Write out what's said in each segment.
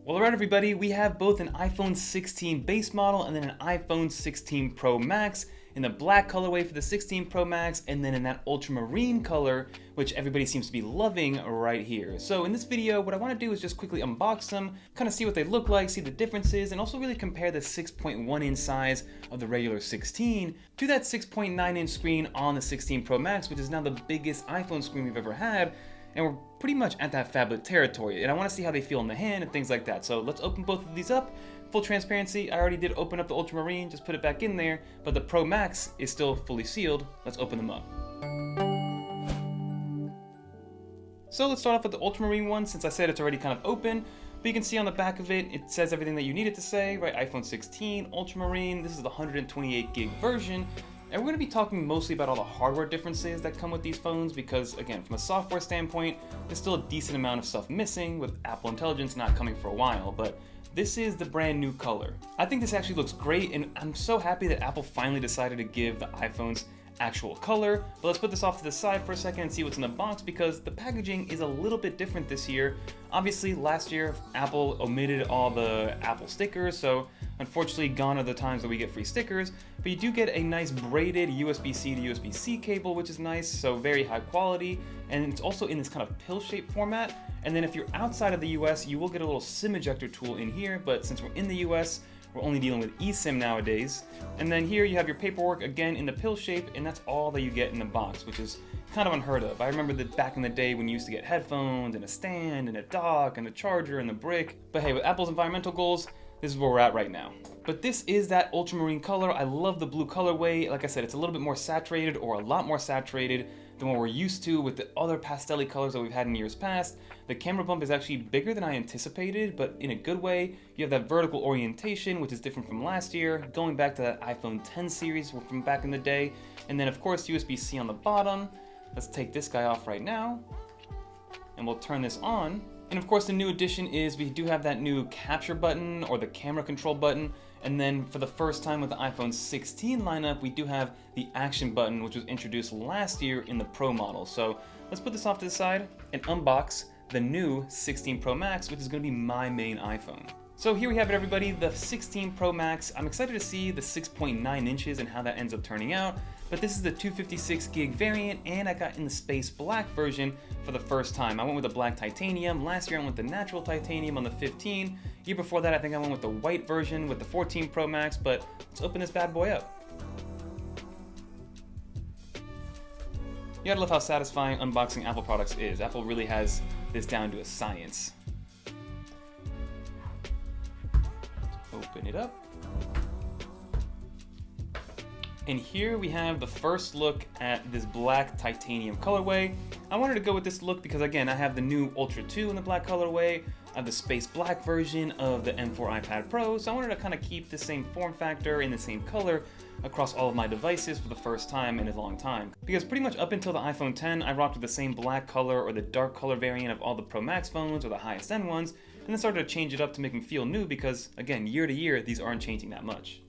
Well, alright everybody, we have both an iPhone 16 base model and then an iPhone 16 Pro Max in the black colorway for the 16 Pro Max, and then in that ultramarine color, which everybody seems to be loving right here. So in this video, what I want to do is just quickly unbox them, kind of see what they look like, see the differences, and also really compare the 6.1 inch size of the regular 16 to that 6.9 inch screen on the 16 Pro Max, which is now the biggest iPhone screen we've ever had. And we're pretty much at that phablet territory, and I want to see how they feel in the hand and things like that. So let's open both of these up. Full transparency, I already did open up the ultramarine, just put it back in there, but the Pro Max is still fully sealed. Let's open them up. So let's start off with the ultramarine one, since I said it's already kind of open. But you can see on the back of it, it says everything that you need it to say, right? iPhone 16, ultramarine, this is the 128 gig version. And we're going to be talking mostly about all the hardware differences that come with these phones because, again, from a software standpoint, there's still a decent amount of stuff missing with Apple Intelligence not coming for a while, but this is the brand new color. I think this actually looks great, and I'm so happy that Apple finally decided to give the iPhones actual color. But let's put this off to the side for a second and see what's in the box, because the packaging is a little bit different this year. Obviously, last year, Apple omitted all the Apple stickers, so unfortunately, gone are the times that we get free stickers, but you do get a nice braided USB-C to USB-C cable, which is nice, so very high quality, and it's also in this kind of pill-shaped format. And then if you're outside of the US, you will get a little SIM ejector tool in here, but since we're in the US, we're only dealing with eSIM nowadays. And then here you have your paperwork, again in the pill shape, and that's all that you get in the box, which is kind of unheard of. I remember that back in the day when you used to get headphones, and a stand, and a dock, and a charger, and the brick. But hey, with Apple's environmental goals, this is where we're at right now. But this is that ultramarine color. I love the blue colorway. Like I said, it's a little bit more saturated, or a lot more saturated than what we're used to with the other pastel-y colors that we've had in years past. The camera bump is actually bigger than I anticipated, but in a good way. You have that vertical orientation, which is different from last year, going back to that iPhone 10 series from back in the day. And then of course, USB-C on the bottom. Let's take this guy off right now, and we'll turn this on. And of course, the new addition is we do have that new capture button, or the camera control button. And then for the first time with the iPhone 16 lineup, we do have the action button, which was introduced last year in the Pro model. So let's put this off to the side and unbox the new 16 Pro Max, which is going to be my main iPhone. So here we have it, everybody, the 16 Pro Max. I'm excited to see the 6.9 inches and how that ends up turning out. But this is the 256 gig variant, and I got in the space black version for the first time. I went with the black titanium. Last year I went with the natural titanium on the 15. Year before that I think I went with the white version with the 14 Pro Max, but let's open this bad boy up. You gotta love how satisfying unboxing Apple products is. Apple really has this down to a science. Open it up. And here we have the first look at this black titanium colorway. I wanted to go with this look because, again, I have the new Ultra 2 in the black colorway. I have the space black version of the M4 iPad Pro, so I wanted to kind of keep the same form factor in the same color across all of my devices for the first time in a long time. Because pretty much up until the iPhone 10, I rocked with the same black color or the dark color variant of all the Pro Max phones or the highest end ones, and then started to change it up to make them feel new because, again, year to year, these aren't changing that much.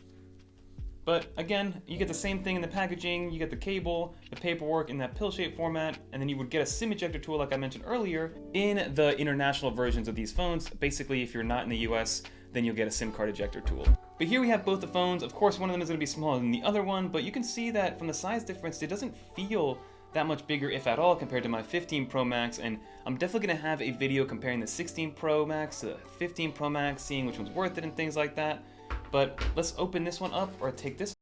But again, you get the same thing in the packaging, you get the cable, the paperwork in that pill-shaped format, and then you would get a SIM ejector tool like I mentioned earlier in the international versions of these phones. Basically, if you're not in the US, then you'll get a SIM card ejector tool. But here we have both the phones. Of course, one of them is going to be smaller than the other one, but you can see that from the size difference, it doesn't feel that much bigger, if at all, compared to my 15 Pro Max, and I'm definitely going to have a video comparing the 16 Pro Max to the 15 Pro Max, seeing which one's worth it and things like that. But let's open this one up, or take this